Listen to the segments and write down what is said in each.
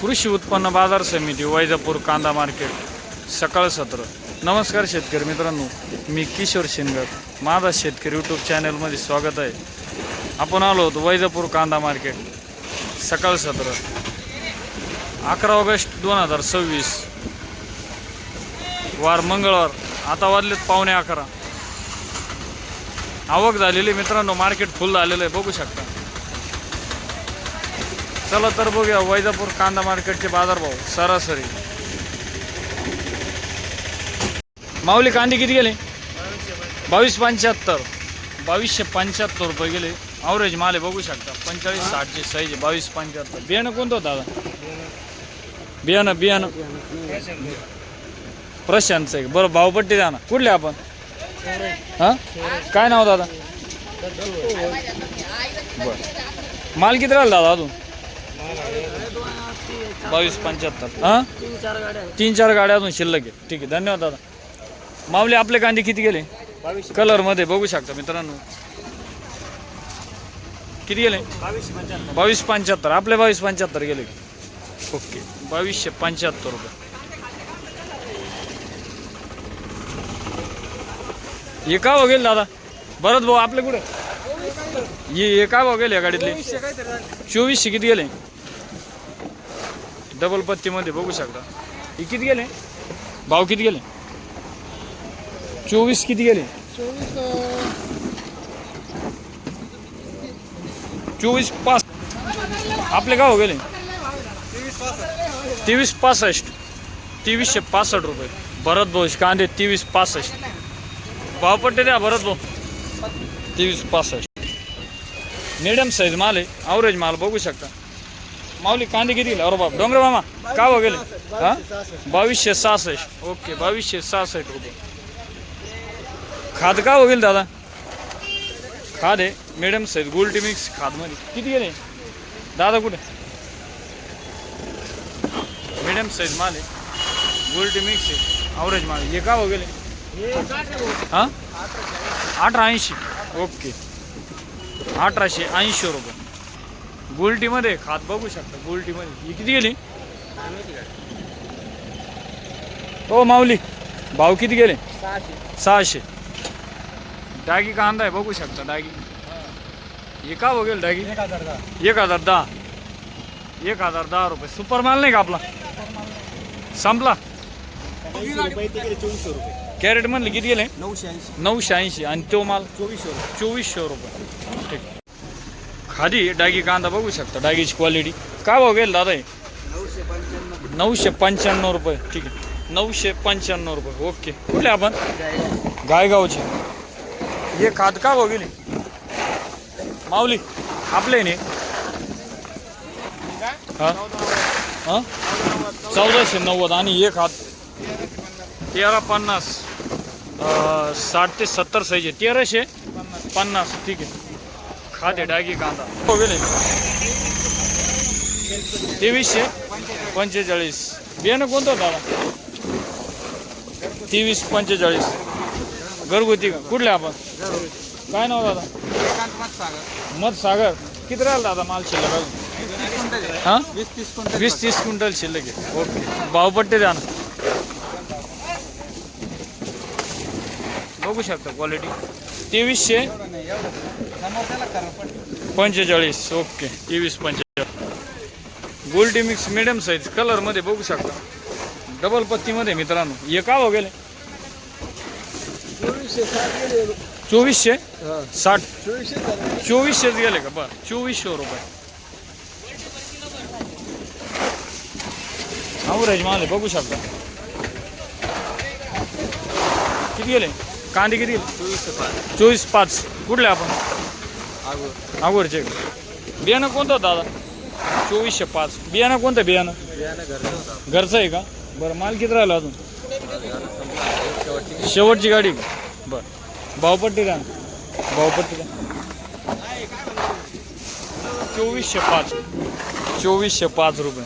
कृषी उत्पन्न बाजार समिती वैजापूर कांदा मार्केट सकाळ सत्र. नमस्कार शेतकरी मित्रांनो, मी किशोर शिंदे, माझा शेतकरी यूट्यूब चॅनलमध्ये स्वागत आहे. आपण आलो होतो वैजापूर कांदा मार्केट सकाळ सत्र 11 ऑगस्ट 2026 वार मंगळवार. आता वाजलेत 11:15. आवक झालेली मित्रांनो, मार्केट फुल झालेलं आहे, बघू शकता. चला तर बघूया वैजापूर कांदा मार्केटचे बाजारभाव सरासरी. माऊली कांदे किती गेले? 2275 2275 रुपये गेले. ॲव्हरेज माल आहे, बघू शकता. 45-60ची साईज आहे. 2275. बियाणं कोणतं होतं दादा? बियाणं प्रशांतचं आहे. बरं, भावपट्टी द्या ना. कुठले आपण? हां, काय नाव दादा? बरं, माल किती राहिला दादा अजून? 2275. हां, 3-4 गाड्या अजून शिल्लक आहे. ठीक आहे, धन्यवाद दादा. माऊली आपले कांदे किती गेले? कलरमध्ये बघू शकता मित्रांनो. किती गेले? 2275. आपले 2275 गेले. ओके, 2275 रुपये. हे का हो गेले दादा? भरत भाऊ आपले कुठे? हे का भाव गेले या गाडीतले? 2400 किती गेले? डबल पत्तीमध्ये बघू शकता. हे किती गेले? भाव किती गेले? 24 किती गेले? 24.5. आपले का हो गेले? 2365. 2365 रुपये. भरत भाऊ कांदे 2365. भावपट्टे द्या भरत भाऊ. 2365 मीडियम साईज माल आहे, ॲव्हरेज माल बघू शकता. माऊली कांदे किती गेले? अरे बाप, डोंगरे मामा का हो गेले? हां, 2266. ओके, 2266 रुपये. खाद का हो गेले दादा? खाद आहे मीडियम साईज गोल्टी मिक्स खादमध्ये किती गेले दादा? कुठे? मीडियम साईज माल आहे, गोल्टी मिक्स आहे, ॲव्हरेज माल. हे का हो गेले? हां, 1880. ओके, 1880 रुपये. गोल्टीमध्ये खात बघू शकता. गोल्टीमध्ये ही किती गेली? हो माऊली, भाव किती गेले? 600. डागी कांदा आहे, बघू शकता. डागी हे का हो गेलं? डागी 1010. 1010 रुपये. सुपर माल नाही का आपला? संपला. कॅरेट म्हणले किती गेले? 980. आणि तो माल 2400 रुपये. ठीक. खादी डागी कांदा बघू शकता. डागीची क्वालिटी काय भाव गेल दादा? 995 रुपये. ठीक आहे, 995 रुपये. ओके, कुठले आपण? गायगावचे. हे खाद का भाव गेली माऊली आपले? नाही हां हां, 1490. आणि हे खाद 1350. 60 ते 70 साईज आहे. 1350. ठीक आहे, खादे डागी कांदा हो गेले. 2345. बियाणं कोणतं दादा? 2345 घरगुती का? कुठले आपण? काय नाव दादा? मत सागर. किती राहिला दादा माल शिल्लक अजून? हां, 20-30 क्विंटल शिल्लक आहे. ओके, भावपट्टे द्या ना. बघू शकता quality. 2345. Okay, 2345. Goldie mix medium size कलरमध्ये बघू शकता. डबल पत्तीमध्ये मित्रांनो. हे का हो गेले? 2460. 2400 गेले का? बरं, 2400 रुपये. ॲव्हरेज माल आहे, बघू शकता. किती गेले कांदे? किती गेले? 24.5. कुठले आपण? आगोरचे. बियाणं कोणतं दादा? 2405. बियाणं कोणतं? बियाणं घरचं आहे का? बरं, माल किती राहिला अजून? शेवटची गाडी. बरं, भावपट्टी द्या. भावपट्टी द्या. 2405. 2405 रुपये.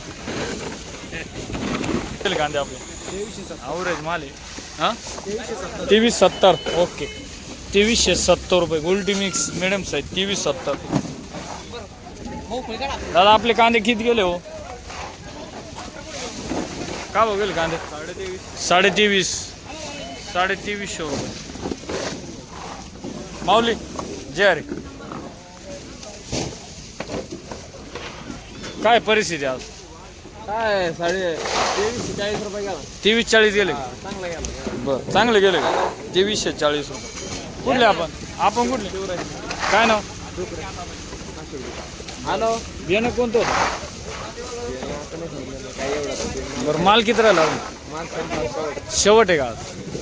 कांदे आपले ॲव्हरेज माल आहे. हां, 2370. ओके, 2370 रुपये. गोल्टी मिक्स मिडियम साईज 2370. दादा आपले कांदे किती गेले हो? का भाव गेले कांदे? 23.5 2300 रुपये. माऊली जय हरी. काय परिस्थिती आज? काय 2340 रुपये गेला. 23-40 गेले. चांगला गेला. बरं चांगले गेले का? 2340 रुपये. कुठले आपण कुठले? काय नाव? हॅलो. बियाणं कोणतं होतं? बरं माल किती राहिला? शेवट आहे का आज?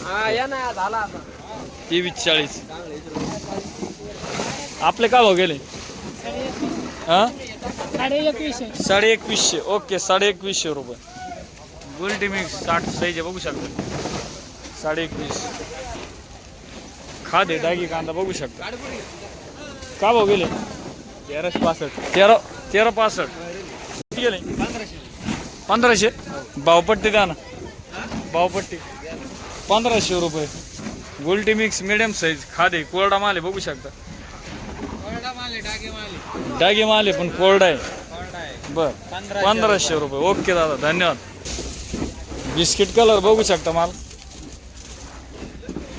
हा या ना झाला आता. 23-40. आपले का भाव गेले? हां 2150. ओके 2150 रुपये. गोल्टी मिक्स 60 साईज बघू शकता. 21.5. खादे डागी कांदा बघू शकता. का भाव गेले? 1365 गेले. 1500. भावपट्टी द्या ना. भावपट्टी 1500 रुपये. गोल्टी मिक्स मिडियम साईज खादे कोरडा माल आहे बघू शकता. डागे माल आहे पण कोरडा आहे. बर 1500 रुपये. ओके दादा धन्यवाद. बिस्किट कलर बघू शकता माल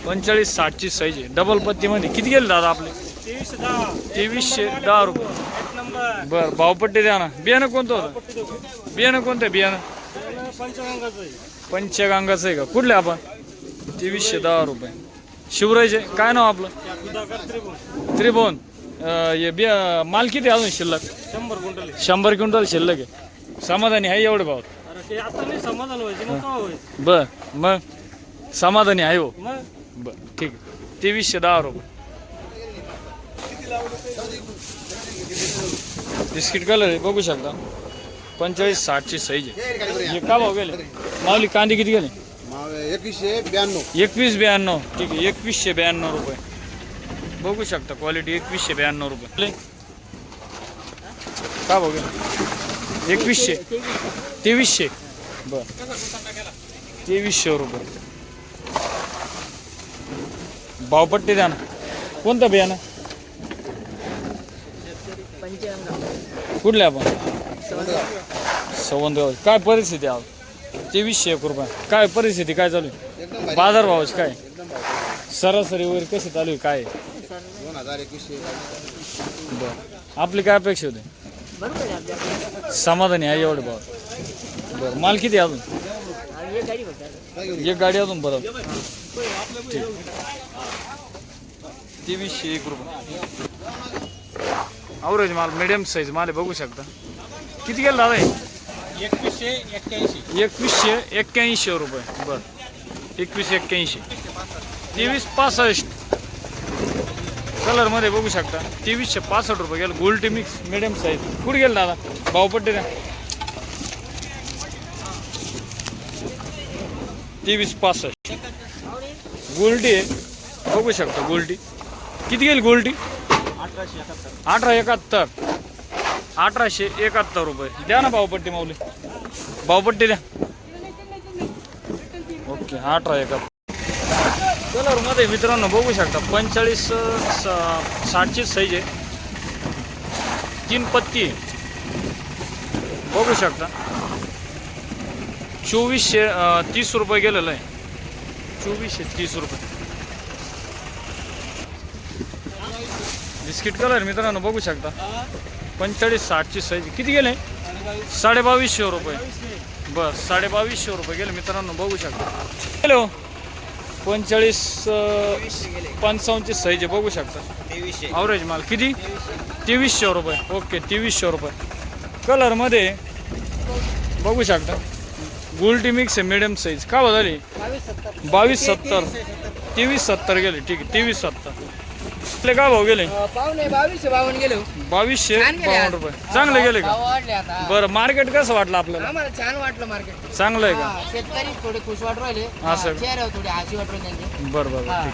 45-60 साईज आहे. डबल पत्तीमध्ये किती गेले दादा आपले? 2310 रुपये. बर भावपट्टी द्या ना. बियाणं कोणतं होतं? बियाणं कोणतं आहे? बियाणं पंचगंगाचं आहे का? कुठले आपण? 2310 रुपये. शिवरायचे काय नाव आपलं? त्रिभुवन. हे माल किती अजून शिल्लक? 100 क्विंटल शिल्लक आहे. समाधानी आहे एवढे भाव? बर मग समाधानी आहे हो. बर ठीक आहे. 2310 रुपये. बिस्किट कलर आहे बघू शकता. 45-60 साईज आहे. हे का भाव गेले? माऊली कांदे किती गेले? 2192. ठीक आहे 2192 रुपये. बघू शकता क्वालिटी 2192 रुपये. का भाव गेले? 2100. 2300. बर 2300 रुपये. भावपट्टी द्या ना. कोणतं बियाणं? कुठले आपण? सवंदगाव. काय परिस्थिती आज? 2301 रुपये. काय परिस्थिती काय चालू आहे? बाजार भावाची काय सरासरी वगैरे कशी चालू आहे काय? 2021. बरं आपली काय अपेक्षा होते? समाधानी आहे एवढे भाव. बरं माल किती अजून? एक गाडी अजून बरं. ठीक 2301 रुपये. अवरेज माल मिडियम साईज माल आहे बघू शकता. किती गेलं दादा? 2181 रुपये. बरं 2181. 2365 कलरमध्ये बघू शकता. 2365 रुपये गेलं. गोल्टी मिक्स मिडियम साईज. कुठे गेलं दादा? भावपट्टी द्या. 2365 गोल्टी आहे बघू शकता. गोल्टी किती गेली? गोल्टी 1871. 1871 रुपये. द्या ना भावपट्टी माऊली. भावपट्टी द्या. ओके 1871 कलरमध्ये मित्रांनो बघू शकता. 45-60 साईज आहे. 3 पत्ती बघू शकता. 2430 रुपये गेलेलं आहे. 2430 रुपये. बिस्किट कलर मित्रांनो बघू शकता. 45-60 साईज. किती गेले? 2250 रुपये. बस 2250 रुपये गेले मित्रांनो बघू शकता. हॅलो 45-55 साईज बघू शकता. ॲव्हरेज माल किती? 2300 रुपये. ओके 2300 रुपये. कलरमध्ये बघू शकता. गोल्टी मिक्स आहे मिडियम साईज. का झाली? 2270. 2370 गेले. ठीक आहे 2370. आपले काय भाव गेले? 2252 गेले. 2252 रुपये. चांगले गेले का? बरं मार्केट कसं वाटलं आपल्याला? आम्हाला छान वाटलं मार्केट. चांगलं आहे का? शेतकरी थोडे खुश वाटू राहिले. असं चेहऱ्यावर थोडी हसी वाटू त्यांची. बरं बरं ठीक.